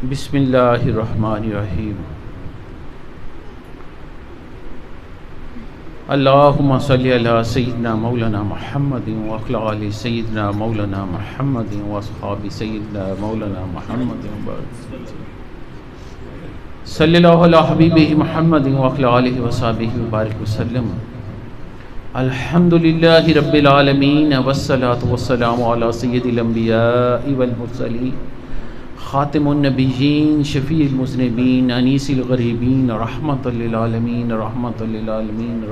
بسم اللہ الرحمن الرحیم اللہم صلی علی سیدنا مولانا محمد وعلی آل سیدنا مولانا محمد واصحاب سیدنا مولانا محمد صلی اللہ علی حبیبہ محمد وعلی آلہ وصحبہ وبارک وسلم۔ الحمدللہ رب العالمین والصلاة والسلام علی سید الانبیاء والمرسلین خاتم النبیین شفیع المذنبین انیس الغریبین رحمۃ للعالمین رحمۃ للعالمین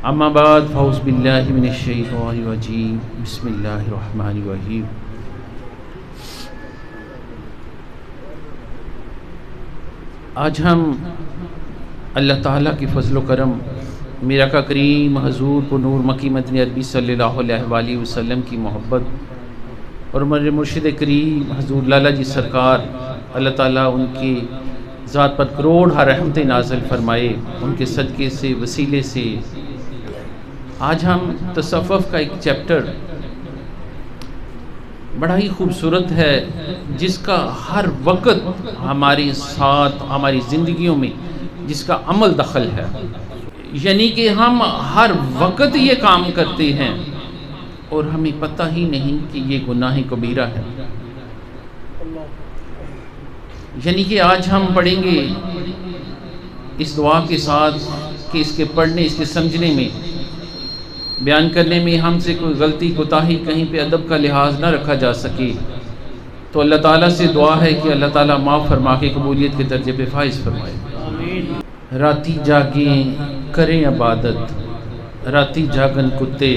اما بعد فاعوذ باللہ من الشیطان الرجیم بسم اللہ الرحمن الرحیم۔ آج ہم اللہ تعالیٰ کی فضل و کرم، میرا کا کریم حضور پر نور مکی مدنی عربی صلی اللہ علیہ وآلہ وسلم کی محبت اور میرے مرشد کریم حضور لالا جی سرکار، اللہ تعالیٰ ان کی ذات پر کروڑ رحمتیں نازل فرمائے، ان کے صدقے سے وسیلے سے آج ہم تصوف کا ایک چیپٹر بڑا ہی خوبصورت ہے، جس کا ہر وقت ہمارے ساتھ ہماری زندگیوں میں جس کا عمل دخل ہے، یعنی کہ ہم ہر وقت یہ کام کرتے ہیں اور ہمیں پتہ ہی نہیں کہ یہ گناہ کبیرہ ہے۔ یعنی کہ آج ہم پڑھیں گے اس دعا کے ساتھ کہ اس کے پڑھنے، اس کے سمجھنے میں، بیان کرنے میں ہم سے کوئی غلطی کوتاہی کہیں پہ ادب کا لحاظ نہ رکھا جا سکے، تو اللہ تعالیٰ سے دعا ہے کہ اللہ تعالیٰ معاف فرما کے قبولیت کے درجے پہ فائز فرمائے۔ راتی جاگیں کریں عبادت، راتی جاگن کتے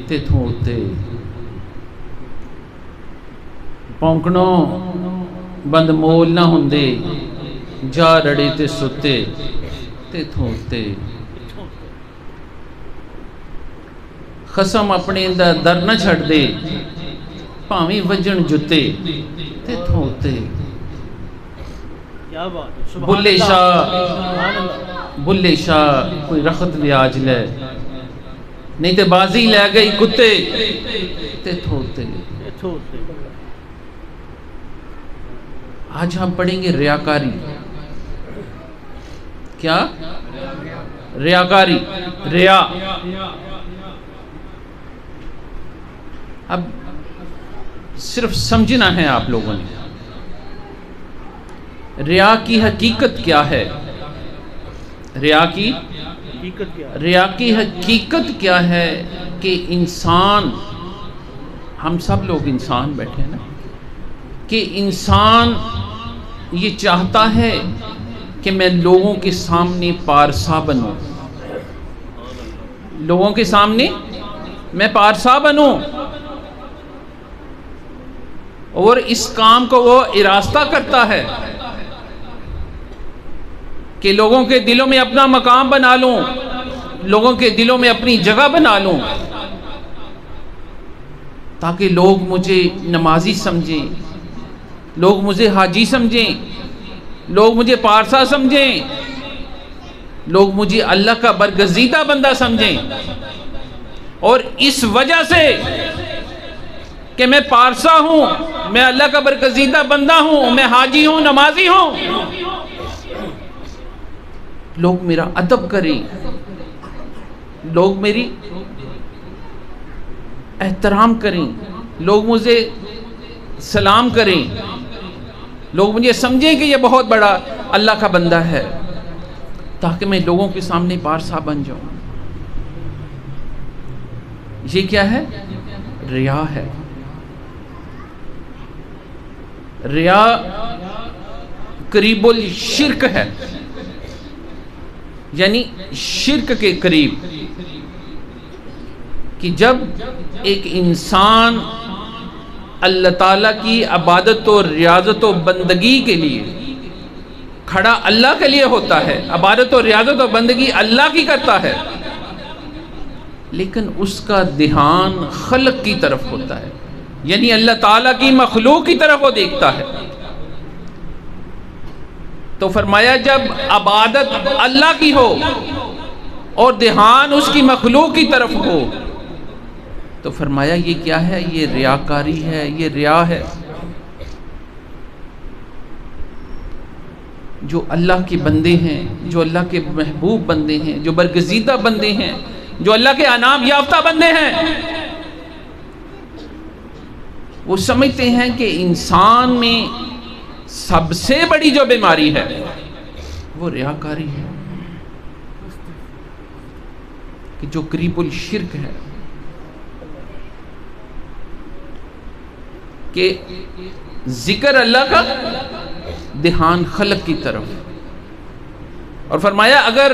تے تھوتے، پونکڑوں بند مول نہ ہوندے، جا رڑے تے ستے تے تھوتے، خسم اپنے دا در نہ چھڑ دے، پاویں وجن جتے تے تھوتے، بلے شاہ کوئی رخت بیاج لے، نہیں تے بازی لے گئی کتے تے تھوتے۔ آج ہم پڑھیں گے ریاکاری۔ کیا؟ ریاکاری، ریا۔ اب صرف سمجھنا ہے آپ لوگوں نے ریا کی حقیقت کیا ہے۔ ریا کی حقیقت کیا ہے کہ انسان، ہم سب لوگ انسان بیٹھے ہیں نا، کہ انسان یہ چاہتا ہے کہ میں لوگوں کے سامنے پارسا بنوں، لوگوں کے سامنے میں پارسا بنوں، اور اس کام کو وہ ارادہ کرتا ہے کہ لوگوں کے دلوں میں اپنا مقام بنا لوں، لوگوں کے دلوں میں اپنی جگہ بنا لوں، تاکہ لوگ مجھے نمازی سمجھیں، لوگ مجھے حاجی سمجھیں، لوگ مجھے پارسا سمجھیں، لوگ مجھے اللہ کا برگزیدہ بندہ سمجھیں۔ اور اس وجہ سے کہ میں پارسا ہوں، میں اللہ کا برگزیدہ بندہ ہوں، میں حاجی ہوں، نمازی ہوں، لوگ میرا ادب کریں، لوگ میری احترام کریں، لوگ مجھے سلام کریں، لوگ مجھے سمجھیں کہ یہ بہت بڑا اللہ کا بندہ ہے، تاکہ میں لوگوں کے سامنے پارسا بن جاؤں۔ یہ کیا ہے؟ ریا ہے۔ ریا قریب الشرک ہے، یعنی شرک کے قریب، کہ جب ایک انسان اللہ تعالیٰ کی عبادت و ریاضت و بندگی کے لیے کھڑا اللہ کے لیے ہوتا ہے، عبادت و ریاضت و بندگی اللہ کی کرتا ہے، لیکن اس کا دھیان خلق کی طرف ہوتا ہے، یعنی اللہ تعالیٰ کی مخلوق کی طرف وہ دیکھتا ہے، تو فرمایا جب عبادت اللہ کی ہو اور دھیان اس کی مخلوق کی طرف ہو تو فرمایا یہ کیا ہے؟ یہ ریاکاری ہے، یہ ریا ہے۔ جو اللہ کے بندے ہیں، جو اللہ کے محبوب بندے ہیں، جو برگزیدہ بندے ہیں، جو اللہ کے انعام یافتہ بندے ہیں، وہ سمجھتے ہیں کہ انسان میں سب سے بڑی جو بیماری ہے وہ ریاکاری ہے، کہ جو قریب الشرک ہے، کہ ذکر اللہ کا دھیان خلق کی طرف، اور فرمایا اگر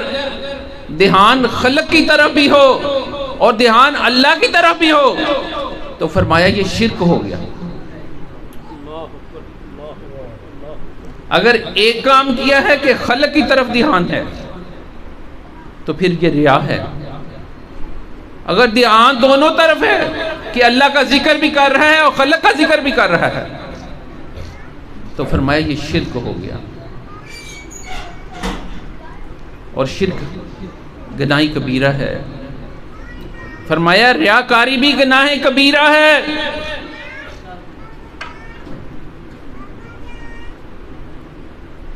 دھیان خلق کی طرف بھی ہو اور دھیان اللہ کی طرف بھی ہو تو فرمایا یہ شرک ہو گیا۔ اگر ایک کام کیا ہے کہ خلق کی طرف دھیان ہے تو پھر یہ ریا ہے، اگر دھیان دونوں طرف ہے کہ اللہ کا ذکر بھی کر رہا ہے اور خلق کا ذکر بھی کر رہا ہے تو فرمایا یہ شرک ہو گیا۔ اور شرک گناہ کبیرہ ہے، فرمایا ریاکاری بھی گناہ کبیرہ ہے۔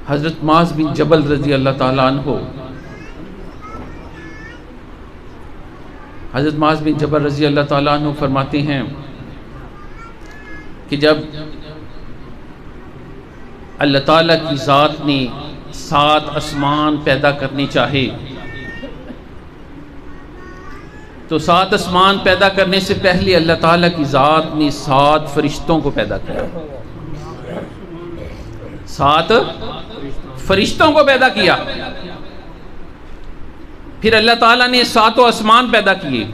حضرت معاذ بن جبل رضی اللہ تعالیٰ عنہ، حضرت معاذ بن جبل رضی اللہ تعالیٰ عنہ فرماتے ہیں کہ جب اللہ تعالیٰ کی ذات نے 7 آسمان پیدا کرنے چاہے تو 7 آسمان پیدا کرنے سے پہلے اللہ تعالیٰ کی ذات نے 7 فرشتوں کو پیدا کیا، 7 فرشتوں کو پیدا کیا، پھر اللہ تعالیٰ نے 7 آسمان پیدا کیے،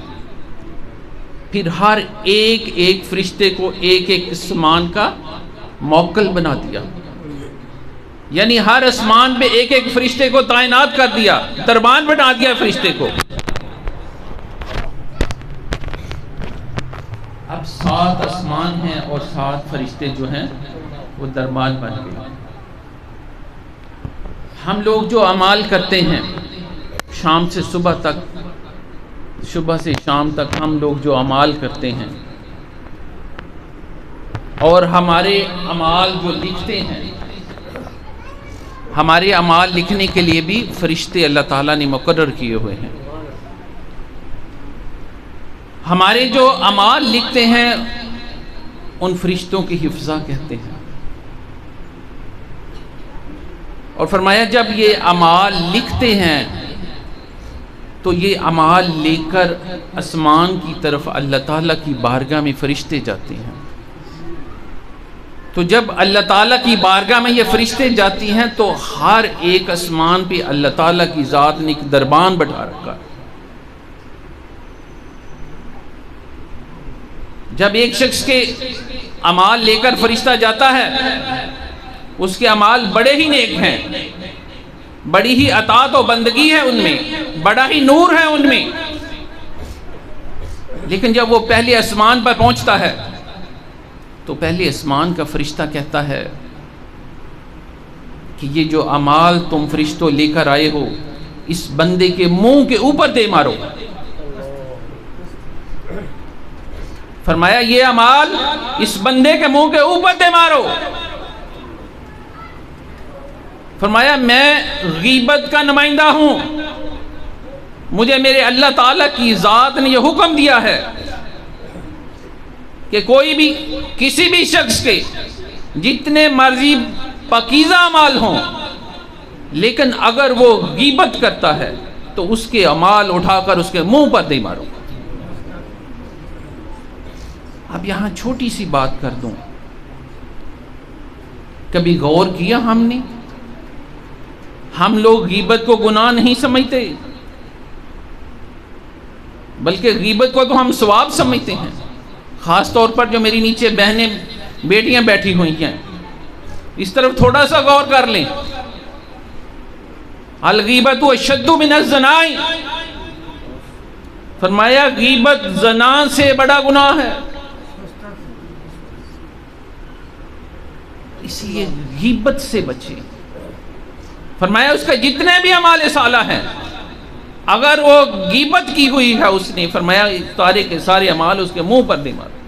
پھر ہر ایک فرشتے کو ایک آسمان کا موکل بنا دیا، یعنی ہر آسمان پہ ایک فرشتے کو تعینات کر دیا، دربان بنا دیا فرشتے کو۔ اب 7 آسمان ہیں اور 7 فرشتے جو ہیں وہ دربان بن گئے۔ ہم لوگ جو اعمال کرتے ہیں شام سے صبح تک، صبح سے شام تک ہم لوگ جو اعمال کرتے ہیں اور ہمارے اعمال جو لکھتے ہیں، ہمارے اعمال لکھنے کے لیے بھی فرشتے اللہ تعالیٰ نے مقرر کیے ہوئے ہیں۔ ہمارے جو اعمال لکھتے ہیں ان فرشتوں کی حفظہ کہتے ہیں، اور فرمایا جب یہ اعمال لکھتے ہیں تو یہ اعمال لے کر آسمان کی طرف اللہ تعالیٰ کی بارگاہ میں فرشتے جاتے ہیں۔ تو جب اللہ تعالیٰ کی بارگاہ میں یہ فرشتے جاتی ہیں تو ہر ایک آسمان پہ اللہ تعالیٰ کی ذات نے ایک دربان بٹھا رکھا۔ جب ایک شخص کے اعمال لے کر فرشتہ جاتا ہے، اس کے اعمال بڑے ہی نیک ہیں، بڑی ہی اطاعت و بندگی ہے ان میں، بڑا ہی نور ہے ان میں، لیکن جب وہ پہلے آسمان پر پہنچتا ہے تو پہلے آسمان کا فرشتہ کہتا ہے کہ یہ جو اعمال تم فرشتوں لے کر آئے ہو اس بندے کے منہ کے اوپر دے مارو۔ فرمایا یہ اعمال اس بندے کے منہ کے اوپر دے مارو۔ فرمایا میں غیبت کا نمائندہ ہوں، مجھے میرے اللہ تعالیٰ کی ذات نے یہ حکم دیا ہے کہ کوئی بھی کسی بھی شخص کے جتنے مرضی پاکیزہ اعمال ہوں، لیکن اگر وہ غیبت کرتا ہے تو اس کے اعمال اٹھا کر اس کے منہ پر دے مارو۔ اب یہاں چھوٹی سی بات کر دوں، کبھی غور کیا ہم لوگ غیبت کو گناہ نہیں سمجھتے، بلکہ غیبت کو تو ہم ثواب سمجھتے ہیں۔ خاص طور پر جو میری نیچے بہنیں بیٹیاں بیٹھی ہوئی ہیں، اس طرف تھوڑا سا غور کر لیں۔ الغیبت اشد من الزنا، فرمایا غیبت زنا سے بڑا گناہ ہے، اس لیے غیبت سے بچیں۔ فرمایا اس کا جتنے بھی اعمال صالح ہیں اگر وہ غیبت کی ہوئی ہے اس نے، فرمایا سارے کے سارے اعمال اس کے منہ پر دے مارو۔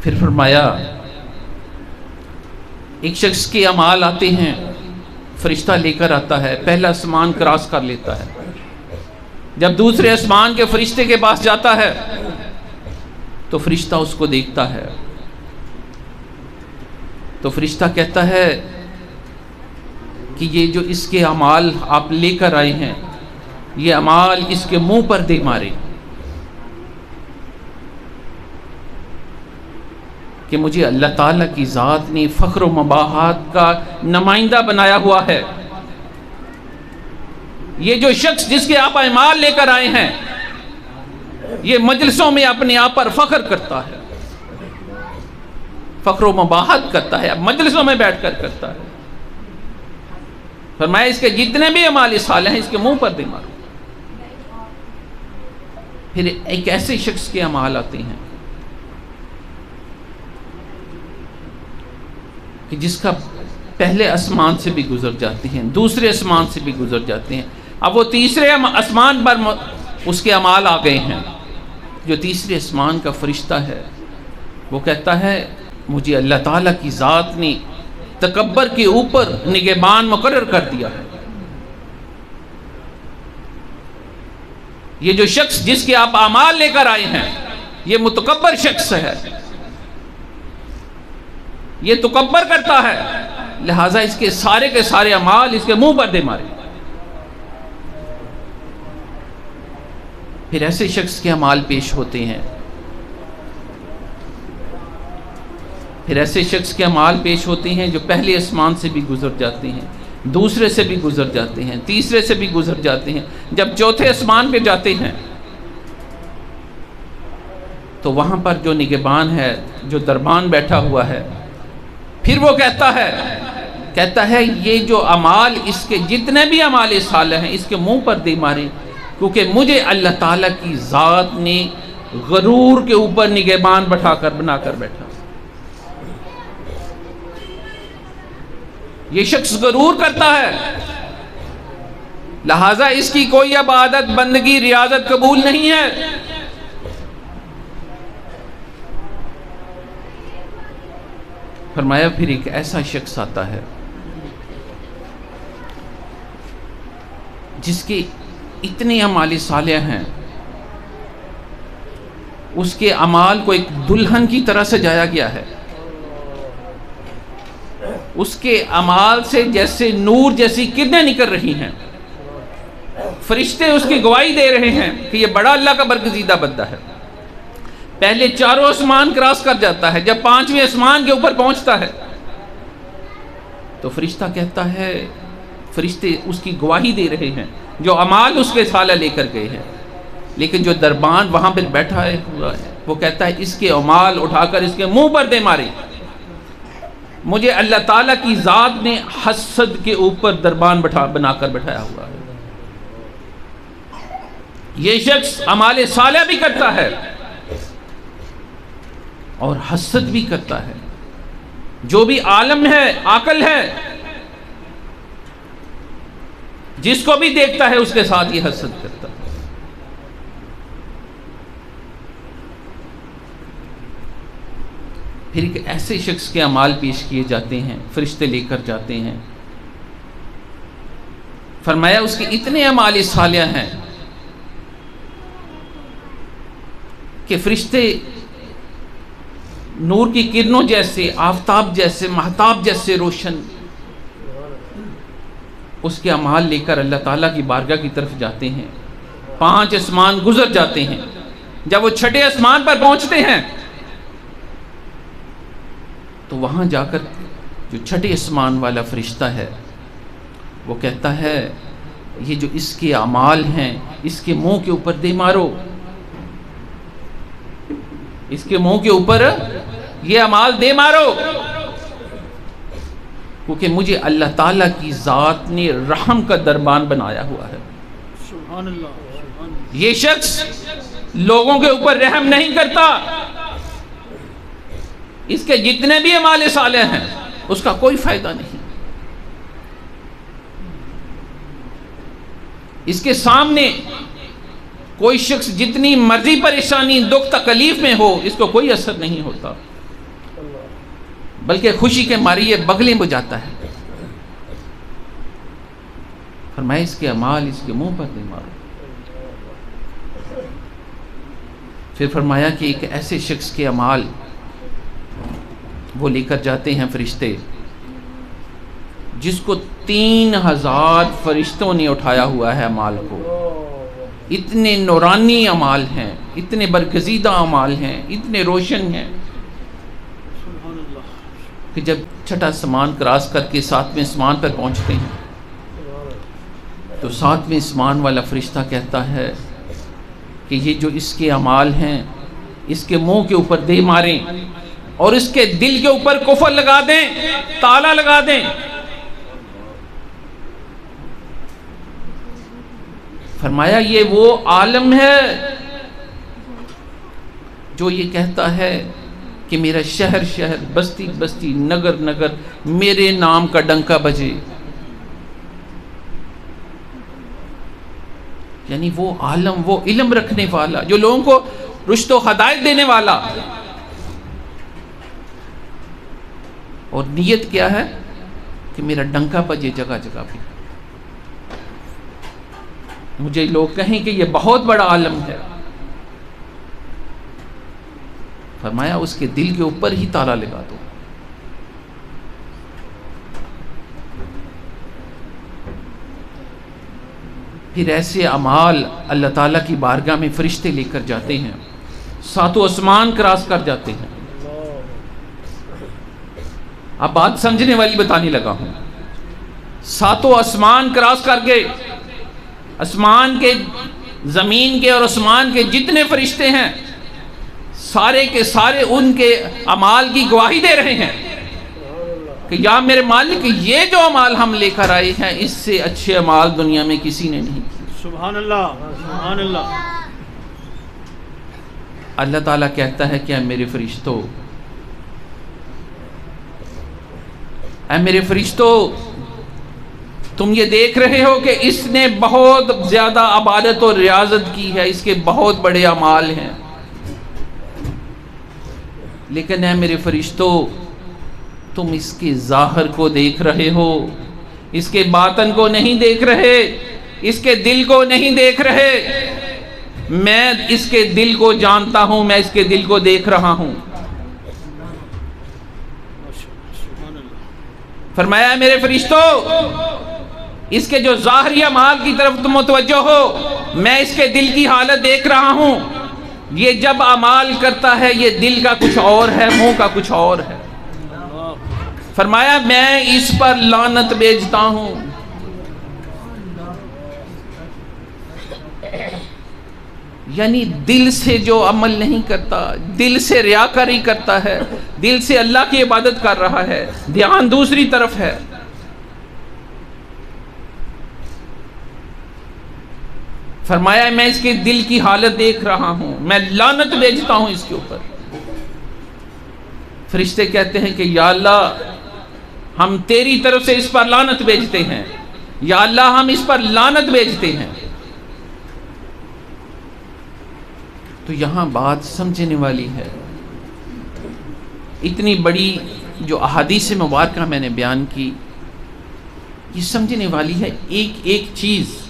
پھر فرمایا ایک شخص کے اعمال آتے ہیں فرشتہ لے کر آتا ہے، پہلا آسمان کراس کر لیتا ہے، جب دوسرے آسمان کے فرشتے کے پاس جاتا ہے تو فرشتہ اس کو دیکھتا ہے، تو فرشتہ کہتا ہے کہ یہ جو اس کے اعمال آپ لے کر آئے ہیں، یہ اعمال اس کے منہ پر دے مارے کہ مجھے اللہ تعالیٰ کی ذات نے فخر و مباحات کا نمائندہ بنایا ہوا ہے۔ یہ جو شخص جس کے آپ اعمال لے کر آئے ہیں، یہ مجلسوں میں اپنے آپ پر فخر کرتا ہے، فخر و مباحت کرتا ہے، اب مجلسوں میں بیٹھ کر کرتا ہے۔ فرمایا اس کے جتنے بھی اعمال صالح ہیں اس کے منہ پر دے مارو۔ پھر ایک ایسے شخص کے اعمال آتے ہیں کہ جس کا پہلے آسمان سے بھی گزر جاتے ہیں، دوسرے آسمان سے بھی گزر جاتے ہیں، اب وہ تیسرے آسمان پر اس کے اعمال آ گئے ہیں۔ جو تیسرے آسمان کا فرشتہ ہے وہ کہتا ہے مجھے اللہ تعالیٰ کی ذات نے تکبر کے اوپر نگہبان مقرر کر دیا ہے۔ یہ جو شخص جس کے آپ اعمال لے کر آئے ہیں یہ متکبر شخص ہے، یہ تکبر کرتا ہے، لہٰذا اس کے سارے اعمال اس کے منہ پر دے مارے۔ پھر ایسے شخص کے اعمال پیش ہوتے ہیں، پھر ایسے شخص کے اعمال پیش ہوتے ہیں جو پہلے آسمان سے بھی گزر جاتے ہیں، دوسرے سے بھی گزر جاتے ہیں، تیسرے سے بھی گزر جاتے ہیں، جب چوتھے آسمان پہ جاتے ہیں تو وہاں پر جو نگہبان ہے، جو دربان بیٹھا ہوا ہے، پھر وہ کہتا ہے یہ جو اعمال اس کے جتنے بھی اعمال صالح ہیں اس کے منہ پر دے مارے، کیونکہ مجھے اللہ تعالیٰ کی ذات نے غرور کے اوپر نگہبان بنا کر بیٹھا۔ یہ شخص غرور کرتا ہے، لہٰذا اس کی کوئی عبادت بندگی ریاضت قبول نہیں ہے۔ فرمایا پھر ایک ایسا شخص آتا ہے جس کے اتنے اعمال صالح ہیں، اس کے اعمال کو ایک دلہن کی طرح سجایا گیا ہے، اس کے اعمال سے جیسے نور جیسی کرنیں نکل رہی ہیں، فرشتے اس کی گواہی دے رہے ہیں کہ یہ بڑا اللہ کا برگزیدہ بندہ ہے۔ پہلے چاروں آسمان کراس کر جاتا ہے، جب پانچویں آسمان کے اوپر پہنچتا ہے تو فرشتہ کہتا ہے، فرشتے اس کی گواہی دے رہے ہیں جو اعمال اس کے صالح لے کر گئے ہیں، لیکن جو دربان وہاں پر بیٹھا ہے وہ کہتا ہے اس کے اعمال اٹھا کر اس کے منہ پر دے مارے، مجھے اللہ تعالیٰ کی ذات نے حسد کے اوپر دربان بنا کر بٹھایا ہوا ہے۔ یہ شخص اعمال صالح بھی کرتا ہے اور حسد بھی کرتا ہے، جو بھی عالم ہے، عاقل ہے، جس کو بھی دیکھتا ہے اس کے ساتھ یہ حسد کرتا ہے۔ پھر ایک ایسے شخص کے اعمال پیش کیے جاتے ہیں، فرشتے لے کر جاتے ہیں، فرمایا اس کے اتنے اعمال صالح ہیں کہ فرشتے نور کی کرنوں جیسے، آفتاب جیسے، مہتاب جیسے روشن اس کے اعمال لے کر اللہ تعالیٰ کی بارگاہ کی طرف جاتے ہیں، 5 آسمان گزر جاتے ہیں، جب وہ 6 آسمان پر پہنچتے ہیں تو وہاں جا کر جو 6 آسمان والا فرشتہ ہے وہ کہتا ہے یہ جو اس کے اعمال ہیں اس کے منہ کے اوپر دے مارو، اس کے منہ کے اوپر یہ اعمال دے مارو، کیونکہ مجھے اللہ تعالیٰ کی ذات نے رحم کا دربان بنایا ہوا ہے۔ سبحان اللہ۔ یہ شخص لوگوں کے اوپر رحم نہیں کرتا، اس کے جتنے بھی اعمال صالح ہیں اس کا کوئی فائدہ نہیں، اس کے سامنے کوئی شخص جتنی مرضی پریشانی دکھ تکلیف میں ہو اس کو کوئی اثر نہیں ہوتا، بلکہ خوشی کے مارے یہ بغلیں بجاتا ہے۔ فرمایا اس کے اعمال اس کے منہ پر نہیں مارو. پھر فرمایا کہ ایک ایسے شخص کے اعمال وہ لے کر جاتے ہیں فرشتے جس کو 3000 فرشتوں نے اٹھایا ہوا ہے اعمال کو. اتنے نورانی اعمال ہیں، اتنے برگزیدہ اعمال ہیں، اتنے روشن ہیں کہ جب چھٹا آسمان کراس کر کے 7ویں آسمان پر پہنچتے ہیں تو 7ویں آسمان والا فرشتہ کہتا ہے کہ یہ جو اس کے اعمال ہیں اس کے منہ کے اوپر دے ماریں اور اس کے دل کے اوپر کفر لگا دیں، تالا لگا دیں. فرمایا یہ وہ عالم ہے جو یہ کہتا ہے کہ میرا شہر شہر، بستی بستی، نگر نگر میرے نام کا ڈنکا بجے. یعنی وہ عالم، وہ علم رکھنے والا، جو لوگوں کو رشد و ہدایت دینے والا. اور نیت کیا ہے کہ میرا ڈنکا بجے جگہ جگہ پہ، مجھے لوگ کہیں کہ یہ بہت بڑا عالم ہے. فرمایا اس کے دل کے اوپر ہی تالا لگا دو. پھر ایسے اعمال اللہ تعالیٰ کی بارگاہ میں فرشتے لے کر جاتے ہیں، 7 آسمان کراس کر جاتے ہیں. اب بات سمجھنے والی بتانے لگا ہوں. 7 آسمان کراس کر کے آسمان کے، زمین کے اور آسمان کے جتنے فرشتے ہیں سارے کے سارے ان کے اعمال کی گواہی دے رہے ہیں کہ یا میرے مالک یہ جو اعمال ہم لے کر آئے ہیں اس سے اچھے اعمال دنیا میں کسی نے نہیں کیے. سبحان اللہ، سبحان اللہ. اللہ تعالیٰ کہتا ہے کہ اے میرے فرشتوں، اے میرے فرشتوں، تم یہ دیکھ رہے ہو کہ اس نے بہت زیادہ عبادت اور ریاضت کی ہے، اس کے بہت بڑے اعمال ہیں، لیکن اے میرے فرشتوں تم اس کے ظاہر کو دیکھ رہے ہو، اس کے باطن کو نہیں دیکھ رہے، اس کے دل کو نہیں دیکھ رہے. میں اس کے دل کو جانتا ہوں، میں اس کے دل کو دیکھ رہا ہوں. فرمایا ہے میرے فرشتوں، اس کے جو ظاہری اعمال کی طرف تم متوجہ ہو، میں اس کے دل کی حالت دیکھ رہا ہوں. یہ جب اعمال کرتا ہے یہ دل کا کچھ اور ہے، منہ کا کچھ اور ہے. فرمایا میں اس پر لعنت بھیجتا ہوں. یعنی دل سے جو عمل نہیں کرتا، دل سے ریاکاری کرتا ہے، دل سے اللہ کی عبادت کر رہا ہے، دھیان دوسری طرف ہے. فرمایا میں اس کے دل کی حالت دیکھ رہا ہوں، میں لعنت بھیجتا ہوں اس کے اوپر. فرشتے کہتے ہیں کہ یا اللہ ہم تیری طرف سے اس پر لعنت بھیجتے ہیں، یا اللہ ہم اس پر لعنت بھیجتے ہیں. تو یہاں بات سمجھنے والی ہے. اتنی بڑی جو احادیث مبارکہ میں نے بیان کی، یہ سمجھنے والی ہے ایک ایک چیز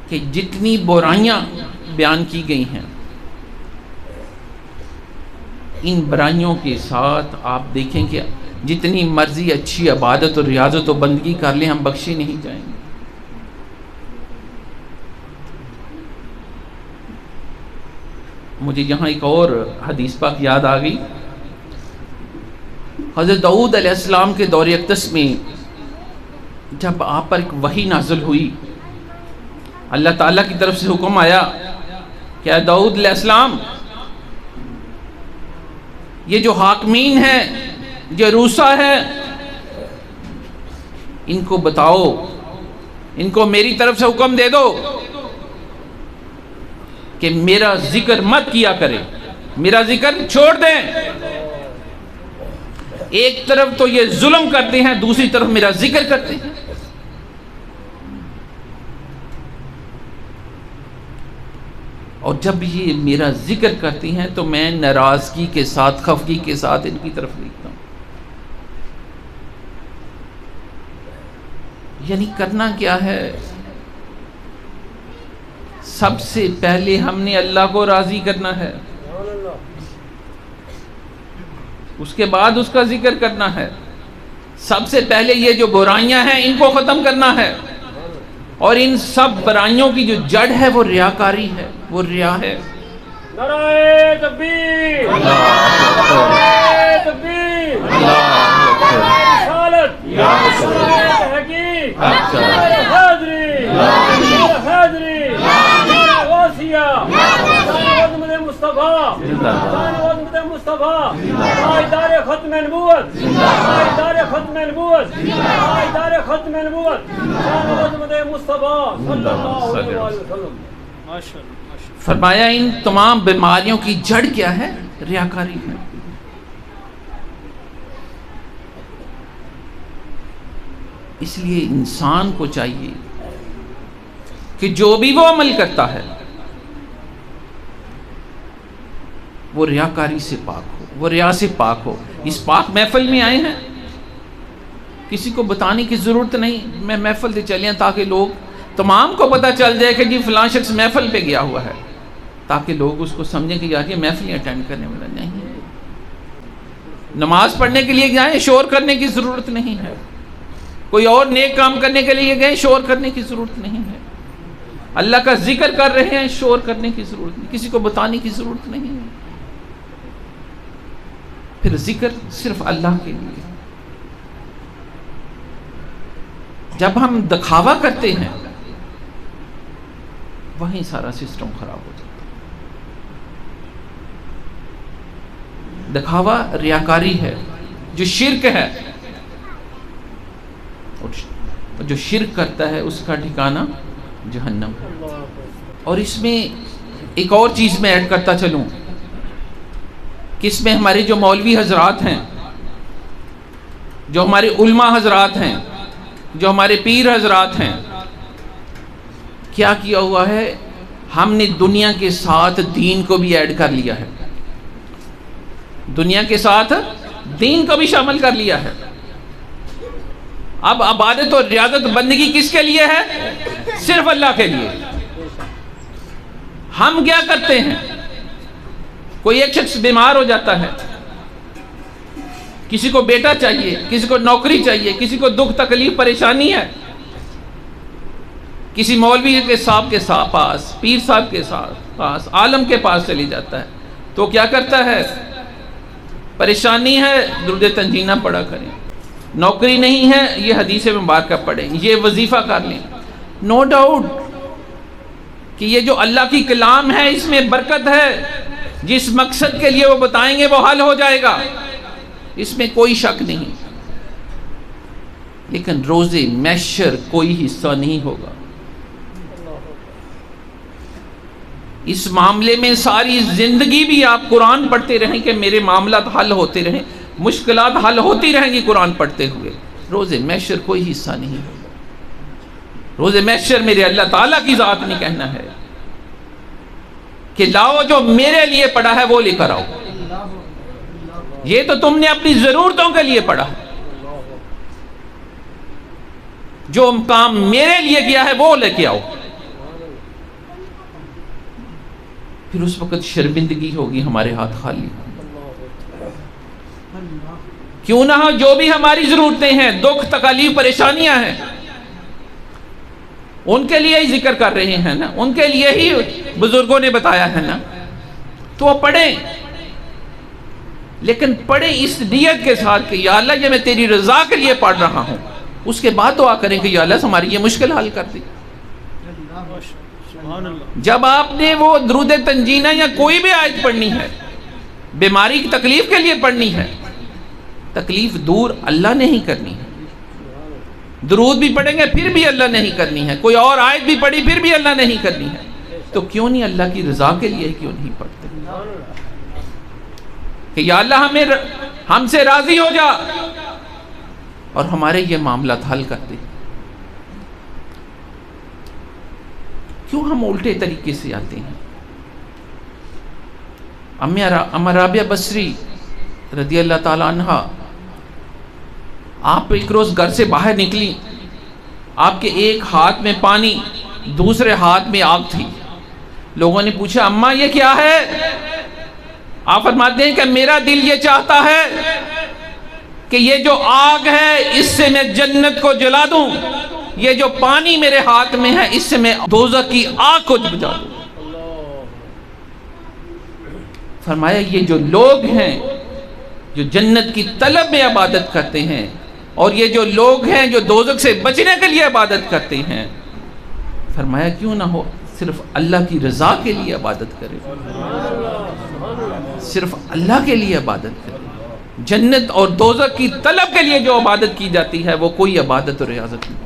کہ جتنی برائیاں بیان کی گئی ہیں، ان برائیوں کے ساتھ آپ دیکھیں کہ جتنی مرضی اچھی عبادت اور ریاضت و بندگی کر لیں ہم بخشے نہیں جائیں گے. مجھے یہاں ایک اور حدیث پاک یاد آ گئی. حضرت داؤد علیہ السلام کے دور اقدس میں جب آپ پر ایک وحی نازل ہوئی، اللہ تعالیٰ کی طرف سے حکم آیا کہ اے داؤد علیہ السلام، یہ جو حاکمین ہیں، جو روسا ہے، ان کو بتاؤ، ان کو میری طرف سے حکم دے دو کہ میرا ذکر مت کیا کرے، میرا ذکر چھوڑ دیں. ایک طرف تو یہ ظلم کرتے ہیں، دوسری طرف میرا ذکر کرتے ہیں. اور جب یہ میرا ذکر کرتی ہیں تو میں ناراضگی کے ساتھ، خفگی کے ساتھ ان کی طرف دیکھتا ہوں. یعنی کرنا کیا ہے؟ سب سے پہلے ہم نے اللہ کو راضی کرنا ہے، اس کے بعد اس کا ذکر کرنا ہے۔ سب سے پہلے یہ جو برائیاں ہیں ان کو ختم کرنا ہے، اور ان سب برائیوں کی جو جڑ ہے وہ ریاکاری ہے، وہ ریا ہے۔ نعرہ تکبیر، نعرہ تکبیر، رسالت، تحقیق، حاضری، حاضری، غوثیہ، خدمت مصطفیٰ، خدمت مصطفیٰ، تاجدار ختم نبوت، تاجدار ختم نبوت، تاجدار ختم نبوت، خدمت مصطفیٰ صلی اللہ علیہ وسلم۔ ماشاءاللہ۔ فرمایا ان تمام بیماریوں کی جڑ کیا ہے؟ ریاکاری ہے۔ اس لیے انسان کو چاہیے کہ جو بھی وہ عمل کرتا ہے وہ ریاکاری سے پاک ہو، وہ ریا سے پاک ہو۔ اس پاک محفل میں آئے ہیں، کسی کو بتانے کی ضرورت نہیں، میں محفل سے چلے ہیں تاکہ لوگ تمام کو پتہ چل جائے کہ جی فلاں شخص محفل پہ گیا ہوا ہے، تاکہ لوگ اس کو سمجھیں کہ یار یہ محفلیں اٹینڈ کرنے والا نہیں۔ نماز پڑھنے کے لیے جائیں، شور کرنے کی ضرورت نہیں ہے۔ کوئی اور نیک کام کرنے کے لیے گئے، شور کرنے کی ضرورت نہیں ہے۔ اللہ کا ذکر کر رہے ہیں، شور کرنے کی ضرورت نہیں، کسی کو بتانے کی ضرورت نہیں ہے۔ پھر ذکر صرف اللہ کے لیے۔ جب ہم دکھاوا کرتے ہیں وہیں سارا سسٹم خراب ہو جاتا ہے۔ دکھاوا ریاکاری ہے، جو شرک ہے، اور جو شرک کرتا ہے اس کا ٹھکانہ جہنم ہے۔ اور اس میں ایک اور چیز میں ایڈ کرتا چلوں کہ اس میں ہمارے جو مولوی حضرات ہیں، جو ہمارے علماء حضرات ہیں، جو ہمارے پیر حضرات ہیں، کیا کیا ہوا ہے؟ ہم نے دنیا کے ساتھ دین کو بھی ایڈ کر لیا ہے، دنیا کے ساتھ دین کو بھی شامل کر لیا ہے۔ اب عبادت اور ریاضت بندگی کس کے لیے ہے؟ صرف اللہ کے لیے۔ ہم کیا کرتے ہیں؟ کوئی ایک شخص بیمار ہو جاتا ہے، کسی کو بیٹا چاہیے، کسی کو نوکری چاہیے، کسی کو دکھ تکلیف پریشانی ہے، کسی مولوی کے صاحب کے پاس، پیر صاحب کے پاس، عالم کے پاس چلی جاتا ہے، تو کیا کرتا ہے؟ پریشانی ہے، درود تنجینہ پڑھا کریں۔ نوکری نہیں ہے، یہ حدیث مبارکہ پڑھیں، یہ وظیفہ کر لیں۔ نو ڈاؤٹ کہ یہ جو اللہ کی کلام ہے اس میں برکت ہے، جس مقصد کے لیے وہ بتائیں گے وہ حل ہو جائے گا، اس میں کوئی شک نہیں۔ لیکن روز محشر کوئی حصہ نہیں ہوگا اس معاملے میں۔ ساری زندگی بھی آپ قرآن پڑھتے رہیں کہ میرے معاملات حل ہوتے رہیں، مشکلات حل ہوتی رہیں گی قرآن پڑھتے ہوئے، روز محشر کوئی حصہ نہیں ہوگا۔ روز محشر میرے اللہ تعالیٰ کی ذات نے کہنا ہے کہ لاؤ جو میرے لیے پڑھا ہے وہ لے کر آؤ، یہ تو تم نے اپنی ضرورتوں کے لیے پڑھا ہے، جو کام میرے لیے کیا ہے وہ لے کے آؤ۔ پھر اس وقت شرمندگی ہوگی ہمارے ہاتھ خالی۔ کیوں نہ ہو جو بھی ہماری ضرورتیں ہیں، دکھ تکلیف پریشانیاں ہیں، ان کے لیے ہی ذکر کر رہے ہیں نا، ان کے لیے ہی بزرگوں نے بتایا ہے نا، تو وہ پڑھیں، لیکن پڑھیں اس نیت کے ساتھ کہ یا اللہ یہ میں تیری رضا کے لیے پڑھ رہا ہوں۔ اس کے بعد دعا کریں کہ یا اللہ ہماری یہ مشکل حل کر دی۔ جب آپ نے وہ درود تنجینہ یا کوئی بھی آیت پڑھنی ہے، بیماری کی تکلیف کے لیے پڑھنی ہے، تکلیف دور اللہ نے ہی کرنی ہے۔ درود بھی پڑھیں گے پھر بھی اللہ نے ہی کرنی ہے، کوئی اور آیت بھی پڑھی پھر بھی اللہ نے ہی کرنی ہے، تو کیوں نہیں اللہ کی رضا کے لیے کیوں نہیں پڑھتے کہ یا اللہ ہم سے راضی ہو جا اور ہمارے یہ معاملات حل کر دے۔ کیوں ہم الٹے طریقے سے آتے ہیں؟ ام رابعہ بصری رضی اللہ تعالی عنہ، آپ ایک روز گھر سے باہر نکلی آپ کے ایک ہاتھ میں پانی، دوسرے ہاتھ میں آگ تھی۔ لوگوں نے پوچھا اماں یہ کیا ہے؟ آپ فرماتے ہیں کہ میرا دل یہ چاہتا ہے کہ یہ جو آگ ہے اس سے میں جنت کو جلا دوں، یہ جو پانی میرے ہاتھ میں ہے اس سے میں دوزخ کی آگ کو بجھا دوں۔ فرمایا یہ جو لوگ ہیں جو جنت کی طلب میں عبادت کرتے ہیں، اور یہ جو لوگ ہیں جو دوزخ سے بچنے کے لیے عبادت کرتے ہیں، فرمایا کیوں نہ ہو صرف اللہ کی رضا کے لیے عبادت کرے، صرف اللہ کے لیے عبادت کرے۔ جنت اور دوزخ کی طلب کے لیے جو عبادت کی جاتی ہے وہ کوئی عبادت اور ریاضت نہیں۔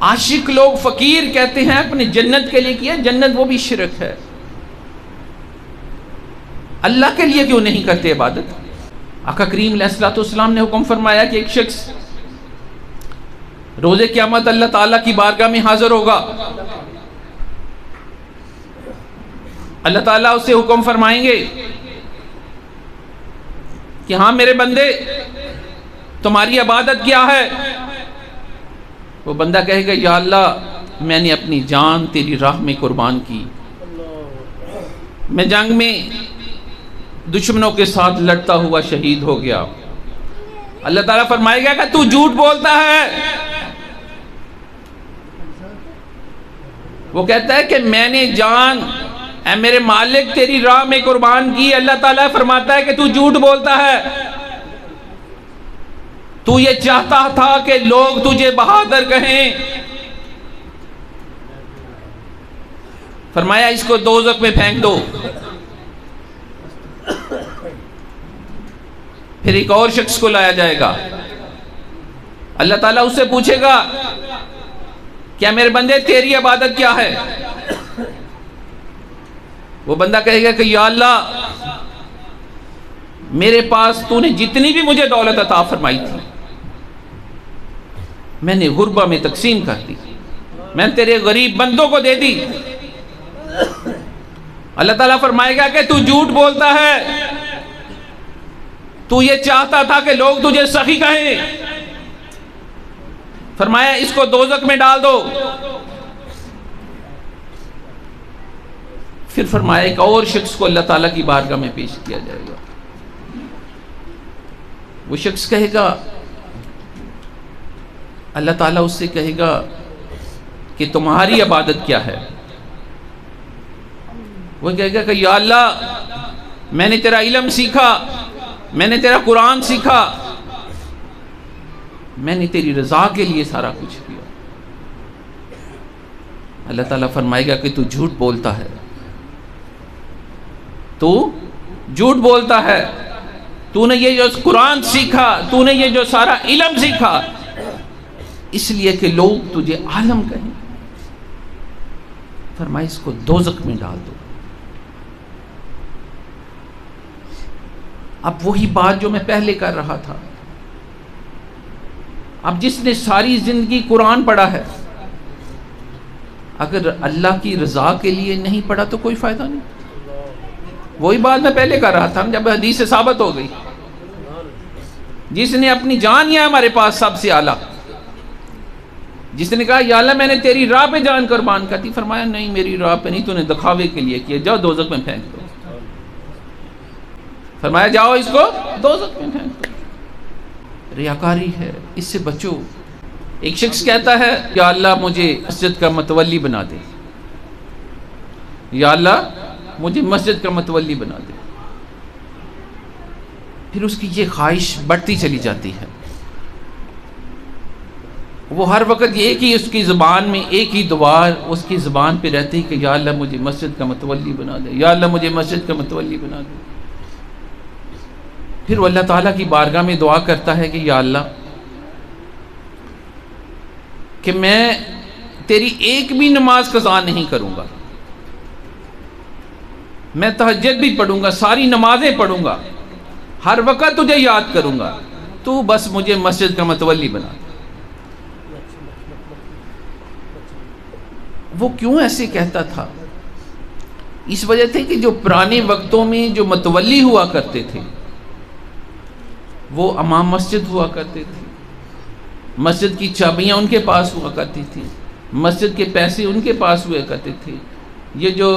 عاشق لوگ فقیر کہتے ہیں اپنی جنت کے لیے کیا، جنت وہ بھی شرک ہے۔ اللہ کے لیے کیوں نہیں کرتے عبادت؟ آقا کریم علیہ الصلوۃ والسلام نے حکم فرمایا کہ ایک شخص روز قیامت اللہ تعالیٰ کی بارگاہ میں حاضر ہوگا، اللہ تعالیٰ اس سے حکم فرمائیں گے کہ ہاں میرے بندے تمہاری عبادت کیا ہے؟ وہ بندہ کہے گا یا اللہ میں نے اپنی جان تیری راہ میں قربان کی، میں جنگ میں دشمنوں کے ساتھ لڑتا ہوا شہید ہو گیا۔ اللہ تعالیٰ فرمائے گا کہ تو جھوٹ بولتا ہے۔ وہ کہتا ہے کہ میں نے جان اے میرے مالک تیری راہ میں قربان کی۔ اللہ تعالیٰ فرماتا ہے کہ تو جھوٹ بولتا ہے، تو یہ چاہتا تھا کہ لوگ تجھے بہادر کہیں۔ فرمایا اس کو دوزخ میں پھینک دو۔ پھر ایک اور شخص کو لایا جائے گا، اللہ تعالیٰ اس سے پوچھے گا کیا میرے بندے تیری عبادت کیا ہے؟ وہ بندہ کہے گا کہ یا اللہ میرے پاس تو نے جتنی بھی مجھے دولت عطا فرمائی تھی میں نے غربہ میں تقسیم کر دی، میں نے تیرے غریب بندوں کو دے دی۔ اللہ تعالیٰ فرمائے گا کہ تو جھوٹ بولتا ہے، تو یہ چاہتا تھا کہ لوگ تجھے سخی کہیں۔ فرمایا اس کو دوزخ میں ڈال دو۔ پھر فرمایا ایک اور شخص کو اللہ تعالیٰ کی بارگاہ میں پیش کیا جائے گا۔ وہ شخص کہے گا، اللہ تعالیٰ اس سے کہے گا کہ تمہاری عبادت کیا ہے؟ وہ کہے گا کہ یا اللہ میں نے تیرا علم سیکھا، میں نے تیرا قرآن سیکھا، میں نے تیری رضا کے لیے سارا کچھ کیا۔ اللہ تعالیٰ فرمائے گا کہ تو جھوٹ بولتا ہے، تو جھوٹ بولتا ہے، تو نے یہ جو قرآن سیکھا، تو نے یہ جو سارا علم سیکھا اس لیے کہ لوگ تجھے عالم کہیں۔ فرمایا اس کو دوزخ میں ڈال دو۔ اب وہی بات جو میں پہلے کر رہا تھا، اب جس نے ساری زندگی قرآن پڑھا ہے اگر اللہ کی رضا کے لیے نہیں پڑھا تو کوئی فائدہ نہیں۔ وہی بات میں پہلے کر رہا تھا جب حدیث سے ثابت ہو گئی، جس نے اپنی جان یا ہمارے پاس سب سے اعلیٰ، جس نے کہا یا اللہ میں نے تیری راہ پہ جان قربان کر دی، فرمایا نہیں میری راہ پہ نہیں، تو نے دکھاوے کے لیے کیا، جاؤ دوزخ میں پھینک دو۔ فرمایا جاؤ اس کو دوزخ میں پھینک دو۔ ریاکاری ہے، اس سے بچو۔ ایک شخص کہتا ہے یا اللہ مجھے مسجد کا متولی بنا دے، یا اللہ مجھے مسجد کا متولی بنا دے۔ پھر اس کی یہ خواہش بڑھتی چلی جاتی ہے، وہ ہر وقت ایک ہی اس کی زبان میں ایک ہی دعا اس کی زبان پہ رہتی کہ یا اللہ مجھے مسجد کا متولی بنا دے، یا اللہ مجھے مسجد کا متولی بنا دے۔ پھر وہ اللہ تعالیٰ کی بارگاہ میں دعا کرتا ہے کہ یا اللہ کہ میں تیری ایک بھی نماز قضا نہیں کروں گا، میں تہجد بھی پڑھوں گا، ساری نمازیں پڑھوں گا، ہر وقت تجھے یاد کروں گا، تو بس مجھے مسجد کا متولی بنا دے۔ وہ کیوں ایسے کہتا تھا؟ اس وجہ تھی کہ جو پرانے وقتوں میں جو متولی ہوا کرتے تھے وہ امام مسجد ہوا کرتے تھے، مسجد کی چابیاں ان کے پاس ہوا کرتی تھی، مسجد کے پیسے ان کے پاس ہوا کرتے تھے۔ یہ جو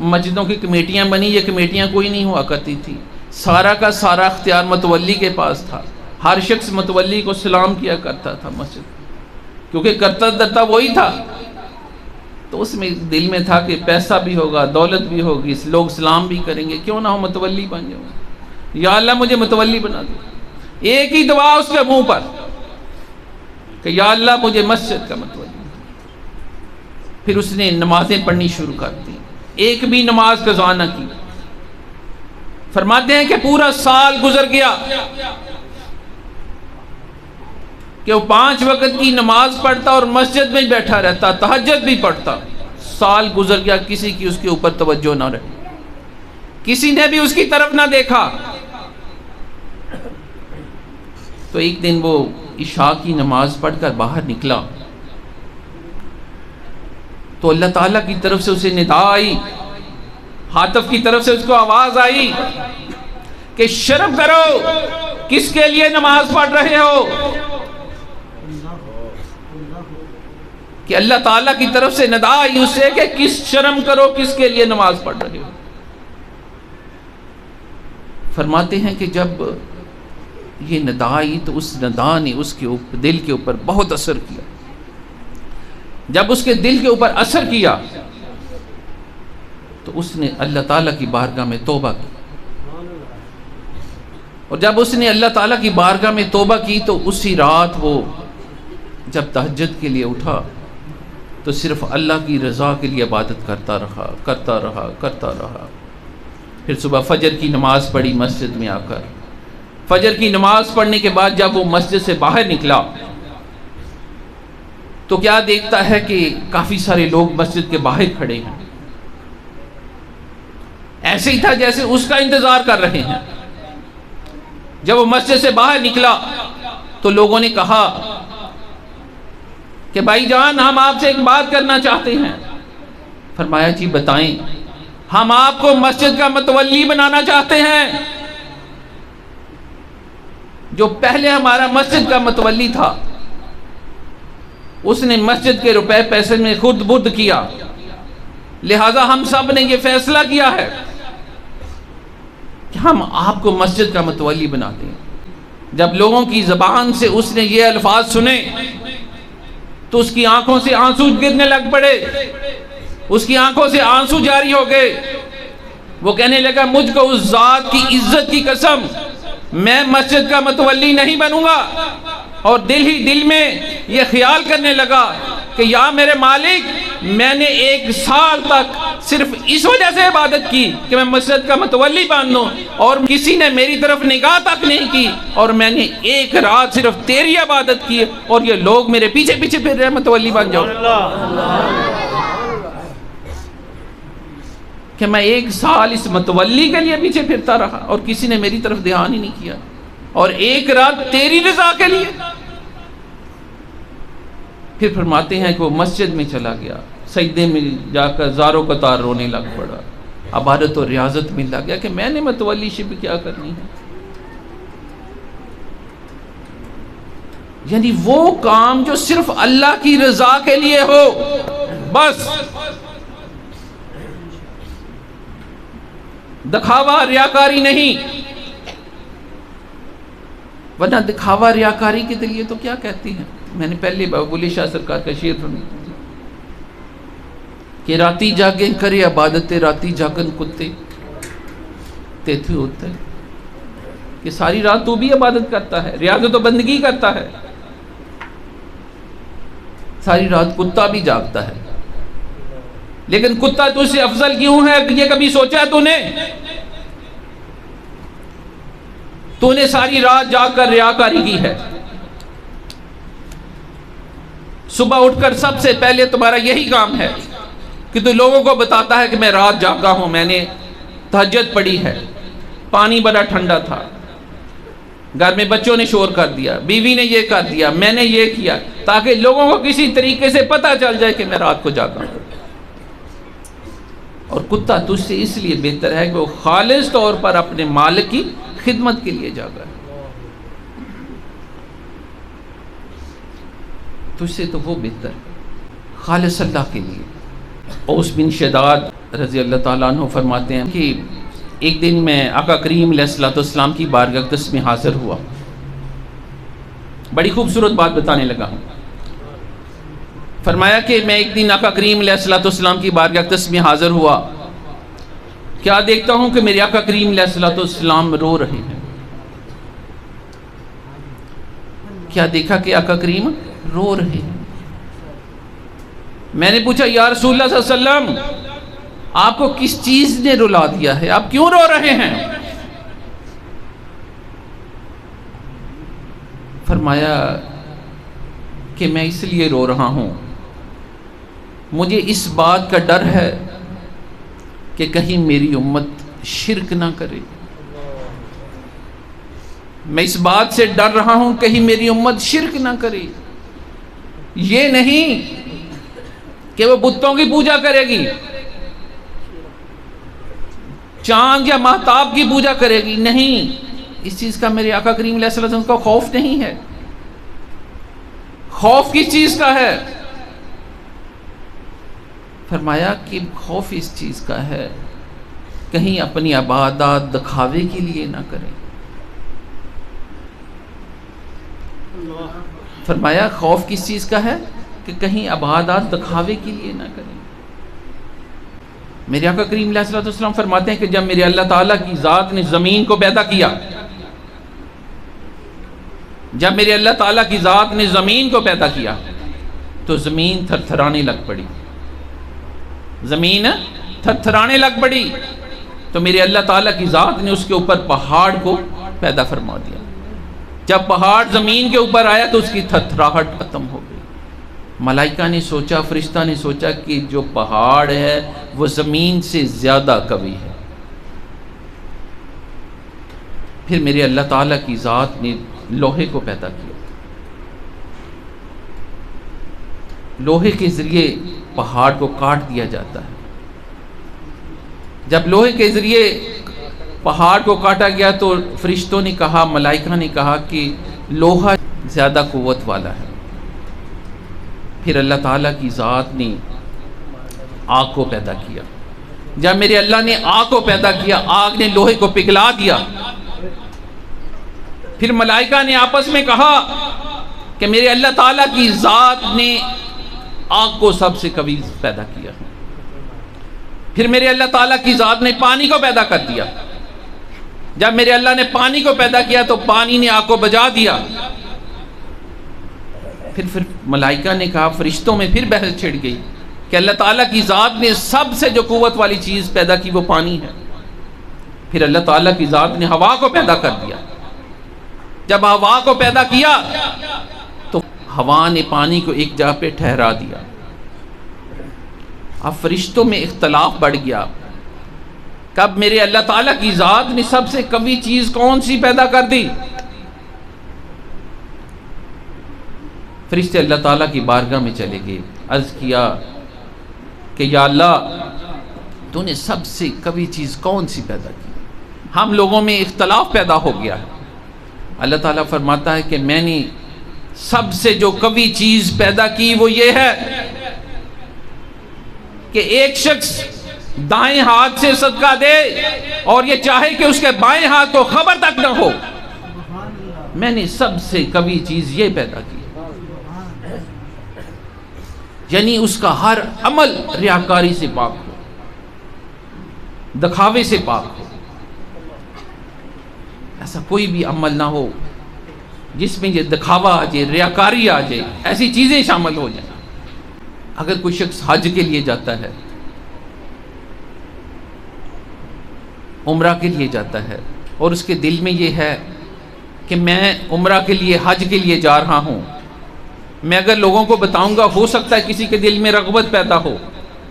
مسجدوں کی کمیٹیاں بنی، یہ کمیٹیاں کوئی نہیں ہوا کرتی تھی، سارا کا سارا اختیار متولی کے پاس تھا۔ ہر شخص متولی کو سلام کیا کرتا تھا مسجد، کیونکہ کرتا درتا وہی تھا۔ تو اس میں دل میں تھا کہ پیسہ بھی ہوگا، دولت بھی ہوگی، لوگ سلام بھی کریں گے، کیوں نہ ہو متولی بن جاؤں، یا اللہ مجھے متولی بنا دو۔ ایک ہی دعا اس کے منہ پر کہ یا اللہ مجھے مسجد کا متولی۔ پھر اس نے نمازیں پڑھنی شروع کر دی، ایک بھی نماز قضا نہ کی۔ فرماتے ہیں کہ پورا سال گزر گیا کہ وہ 5 وقت کی نماز پڑھتا اور مسجد میں بیٹھا رہتا، تہجد بھی پڑھتا۔ سال گزر گیا، کسی کی اس کے اوپر توجہ نہ رہی، کسی نے بھی اس کی طرف نہ دیکھا۔ تو ایک دن وہ عشاء کی نماز پڑھ کر باہر نکلا تو اللہ تعالیٰ کی طرف سے اسے ندا آئی، ہاتف کی طرف سے اس کو آواز آئی کہ شرم کرو، کس کے لیے نماز پڑھ رہے ہو؟ کہ اللہ تعالیٰ کی طرف سے ندا آئی اسے کہ کس شرم کرو، کس کے لیے نماز پڑھ رہے ہو؟ فرماتے ہیں کہ جب یہ ندا آئی تو اس ندا نے اس کے دل کے اوپر بہت اثر کیا۔ جب اس کے دل کے اوپر اثر کیا تو اس نے اللہ تعالیٰ کی بارگاہ میں توبہ کی، اور جب اس نے اللہ تعالیٰ کی بارگاہ میں توبہ کی تو اسی رات وہ جب تہجد کے لیے اٹھا تو صرف اللہ کی رضا کے لیے عبادت کرتا رہا۔ پھر صبح فجر کی نماز پڑھی مسجد میں آ کر۔ فجر کی نماز پڑھنے کے بعد جب وہ مسجد سے باہر نکلا تو کیا دیکھتا ہے کہ کافی سارے لوگ مسجد کے باہر کھڑے ہیں، ایسے ہی تھا جیسے اس کا انتظار کر رہے ہیں۔ جب وہ مسجد سے باہر نکلا تو لوگوں نے کہا کہ بھائی جان ہم آپ سے ایک بات کرنا چاہتے ہیں۔ فرمایا جی بتائیں۔ ہم آپ کو مسجد کا متولی بنانا چاہتے ہیں۔ جو پہلے ہمارا مسجد کا متولی تھا اس نے مسجد کے روپے پیسے میں خود بدھ کیا، لہذا ہم سب نے یہ فیصلہ کیا ہے کہ ہم آپ کو مسجد کا متولی بناتے ہیں۔ جب لوگوں کی زبان سے اس نے یہ الفاظ سنے تو اس کی آنکھوں سے آنسو گرنے لگ پڑے، اس کی آنکھوں سے آنسو جاری ہو گئے۔ وہ کہنے لگا مجھ کو اس ذات کی عزت کی قسم میں مسجد کا متولی نہیں بنوں گا، اور دل ہی دل میں یہ خیال کرنے لگا کہ یا میرے مالک میں نے 1 سال تک صرف اس وجہ سے عبادت کی کہ میں مسجد کا متولی بن دوں، اور کسی نے میری طرف نگاہ تک نہیں کی، اور میں نے 1 رات صرف تیری عبادت کی، اور یہ لوگ میرے پیچھے پیچھے پھر رہے متولی بن جاؤ۔ کہ میں 1 سال اس متولی کے لیے پیچھے پھرتا رہا اور کسی نے میری طرف دھیان ہی نہیں کیا، اور 1 رات تیری رضا کے لیے۔ پھر فرماتے ہیں کہ وہ مسجد میں چلا گیا، سجدے میں جا کر زاروں قطار رونے لگ پڑا، عبادت اور ریاضت میں لگ گیا کہ میں نے متولی شپ کیا کرنی ہے۔ یعنی وہ کام جو صرف اللہ کی رضا کے لیے ہو، بس دکھاوا ریاکاری نہیں، ورنہ دکھاوا ریاکاری کے لیے تو کیا کہتی ہیں؟ میں نے پہلے بابا علی شاہ سرکار کا شعر سنا کہ راتی جاگیں کرے عبادت راتی جاگن کتے تیتھے ہوتا ہے، کہ ساری رات تو بھی عبادت کرتا ہے، ریاضت و بندگی کرتا ہے، ساری رات کتا بھی جاگتا ہے، لیکن کتا تو سے افضل کیوں ہے؟ یہ کبھی سوچا ہے تو نے ساری رات جاگ کر ریاکاری کی ہے۔ صبح اٹھ کر سب سے پہلے تمہارا یہی کام ہے کہ تو لوگوں کو بتاتا ہے کہ میں رات جاگا ہوں، میں نے تہجد پڑھی ہے، پانی بڑا ٹھنڈا تھا، گھر میں بچوں نے شور کر دیا، بیوی نے یہ کر دیا، میں نے یہ کیا، تاکہ لوگوں کو کسی طریقے سے پتہ چل جائے کہ میں رات کو جاگا ہوں۔ اور کتا تجھ سے اس لیے بہتر ہے کہ وہ خالص طور پر اپنے مالک کی خدمت کے لیے جاگا ہے۔ تجھ سے تو وہ بہتر خالص اللہ کے لیے۔ اوس بن شداد رضی اللہ تعالیٰ عنہ فرماتے ہیں کہ ایک دن میں آقا کریم علیہ السلام کی بارگاہ اقدس میں حاضر ہوا۔ بڑی خوبصورت بات بتانے لگا ہوں۔ فرمایا کہ میں ایک دن آقا کریم علیہ السلام کی بارگاہ اقدس میں حاضر ہوا، کیا دیکھتا ہوں کہ میرے آقا کریم علیہ السلام رو رہے ہیں۔ کیا دیکھا کہ آقا کریم رو رہے ہیں۔ میں نے پوچھا یا رسول اللہ صلی اللہ علیہ وسلم آپ کو کس چیز نے رلا دیا ہے، آپ کیوں رو رہے ہیں؟ فرمایا کہ میں اس لیے رو رہا ہوں، مجھے اس بات کا ڈر ہے کہ کہیں میری امت شرک نہ کرے۔ میں اس بات سے ڈر رہا ہوں کہیں میری امت شرک نہ کرے، یہ نہیں کہ وہ بتوں کی پوجا کرے گی، چاند یا مہتاب کی پوجا کرے گی، نہیں، اس چیز کا میرے آقا کریم علیہ السلام کا خوف نہیں ہے۔ خوف کس چیز کا ہے؟ فرمایا کہ خوف اس چیز کا ہے کہیں اپنی عبادات دکھاوے کے لیے نہ کریں۔ فرمایا خوف کس چیز کا ہے کہ کہیں عبادات دکھاوے کے لیے نہ کریں۔ میرے آقا کریم علیہ السلام فرماتے ہیں کہ جب میرے اللہ تعالیٰ کی ذات نے زمین کو پیدا کیا، جب میرے اللہ تعالیٰ کی ذات نے زمین کو پیدا کیا تو زمین تھر تھرانے لگ پڑی، زمین تھر تھرانے لگ پڑی، تو میرے اللہ تعالیٰ کی ذات نے اس کے اوپر پہاڑ کو پیدا فرما دیا۔ جب پہاڑ زمین کے اوپر آیا تو اس کی تھر تھراہٹ ختم ہو گئی۔ ملائکہ نے سوچا، فرشتہ نے سوچا کہ جو پہاڑ ہے وہ زمین سے زیادہ قوی ہے۔ پھر میرے اللہ تعالیٰ کی ذات نے لوہے کو پیدا کیا، لوہے کے ذریعے پہاڑ کو کاٹ دیا جاتا ہے۔ جب لوہے کے ذریعے پہاڑ کو کاٹا گیا تو فرشتوں نے کہا، ملائکہ نے کہا کہ لوہا زیادہ قوت والا ہے۔ پھر اللہ تعالیٰ کی ذات نے آگ کو پیدا کیا۔ جب میرے اللہ نے آگ کو پیدا کیا، آگ نے لوہے کو پگھلا دیا۔ پھر ملائکہ نے آپس میں کہا کہ میرے اللہ تعالیٰ کی ذات نے آگ کو سب سے قوی پیدا کیا۔ پھر میرے اللہ تعالیٰ کی ذات نے پانی کو پیدا کر دیا۔ جب میرے اللہ نے پانی کو پیدا کیا تو پانی نے آگ کو بجھا دیا۔ پھر ملائکہ نے کہا، فرشتوں میں پھر بحث چھڑ گئی کہ اللہ تعالیٰ کی ذات نے سب سے جو قوت والی چیز پیدا کی وہ پانی ہے۔ پھر اللہ تعالیٰ کی ذات نے ہوا کو پیدا کر دیا۔ جب ہوا کو پیدا کیا تو ہوا نے پانی کو ایک جگہ پہ ٹھہرا دیا۔ اب فرشتوں میں اختلاف بڑھ گیا، کب میرے اللہ تعالیٰ کی ذات نے سب سے قوی چیز کون سی پیدا کر دی؟ فرشتے اللہ تعالیٰ کی بارگاہ میں چلے گئے، عرض کیا کہ یا اللہ تو نے سب سے قوی چیز کون سی پیدا کی؟ ہم لوگوں میں اختلاف پیدا ہو گیا ہے۔ اللہ تعالیٰ فرماتا ہے کہ میں نے سب سے جو قوی چیز پیدا کی وہ یہ ہے کہ ایک شخص دائیں ہاتھ سے صدقہ دے اور یہ چاہے کہ اس کے بائیں ہاتھ کو خبر تک نہ ہو۔ میں نے سب سے قوی چیز یہ پیدا کی، یعنی اس کا ہر عمل ریاکاری سے پاک ہو، دکھاوے سے پاک ہو۔ ایسا کوئی بھی عمل نہ ہو جس میں یہ دکھاوا آ جائے، ریاکاری آ جائے، ایسی چیزیں شامل ہو جائیں۔ اگر کوئی شخص حج کے لیے جاتا ہے، عمرہ کے لیے جاتا ہے اور اس کے دل میں یہ ہے کہ میں عمرہ کے لیے، حج کے لیے جا رہا ہوں، میں اگر لوگوں کو بتاؤں گا ہو سکتا ہے کسی کے دل میں رغبت پیدا ہو،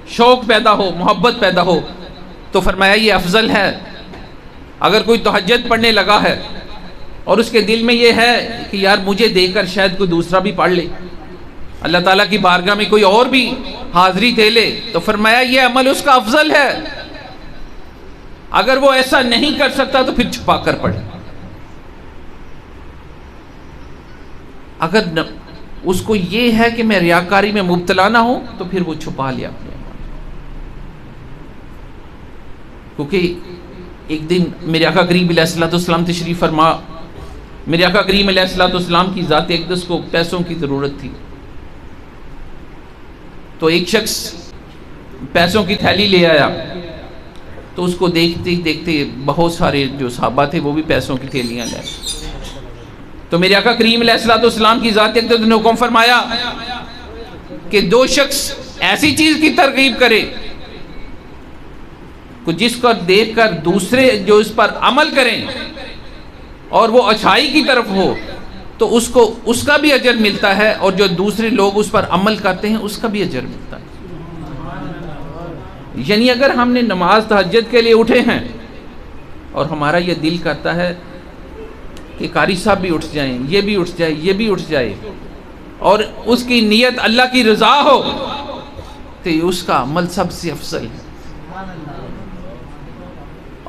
شوق پیدا ہو، محبت پیدا ہو، تو فرمایا یہ افضل ہے۔ اگر کوئی تہجد پڑھنے لگا ہے اور اس کے دل میں یہ ہے کہ یار مجھے دیکھ کر شاید کوئی دوسرا بھی پڑھ لے، اللہ تعالیٰ کی بارگاہ میں کوئی اور بھی حاضری دے لے، تو فرمایا یہ عمل اس کا افضل ہے۔ اگر وہ ایسا نہیں کر سکتا تو پھر چھپا کر پڑھے۔ اگر اس کو یہ ہے کہ میں ریاکاری میں مبتلا نہ ہوں، تو پھر وہ چھپا لیا اپنے ایمان، کیونکہ ایک دن میرے آقا کریم علیہ الصلوۃ والسلام تشریف فرما، میرے آقا کریم علیہ الصلوۃ والسلام کی ذات اقدس کو پیسوں کی ضرورت تھی، تو ایک شخص پیسوں کی تھیلی لے آیا، تو اس کو دیکھتے دیکھتے بہت سارے جو صحابہ تھے وہ بھی پیسوں کی تھیلیاں لے آئے، تو میرے آقا کریم علیہ الصلوۃ والسلام کی ذات اقدس نے حکم فرمایا کہ دو شخص ایسی چیز کی ترغیب کرے جس کو دیکھ کر دوسرے جو اس پر عمل کریں اور وہ اچھائی کی طرف ہو تو اس کا بھی اجر ملتا ہے، اور جو دوسرے لوگ اس پر عمل کرتے ہیں اس کا بھی اجر ملتا ہے۔ یعنی اگر ہم نے نماز تہجد کے لیے اٹھے ہیں اور ہمارا یہ دل کرتا ہے کہ قاری صاحب بھی اٹھ جائیں، یہ بھی اٹھ جائے، یہ بھی اٹھ جائے، اور اس کی نیت اللہ کی رضا ہو، تو اس کا عمل سب سے افضل ہے۔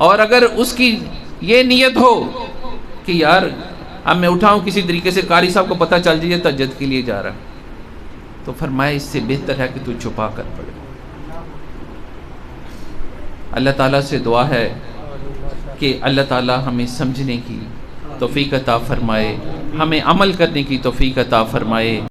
اور اگر اس کی یہ نیت ہو کہ یار اب میں اٹھاؤں کسی طریقے سے، قاری صاحب کو پتہ چل جائے تہجد کے لیے جا رہا، تو فرمایا اس سے بہتر ہے کہ تو چھپا کر پڑے۔ اللہ تعالیٰ سے دعا ہے کہ اللہ تعالیٰ ہمیں سمجھنے کی توفیق عطا فرمائے، ہمیں عمل کرنے کی توفیق عطا فرمائے۔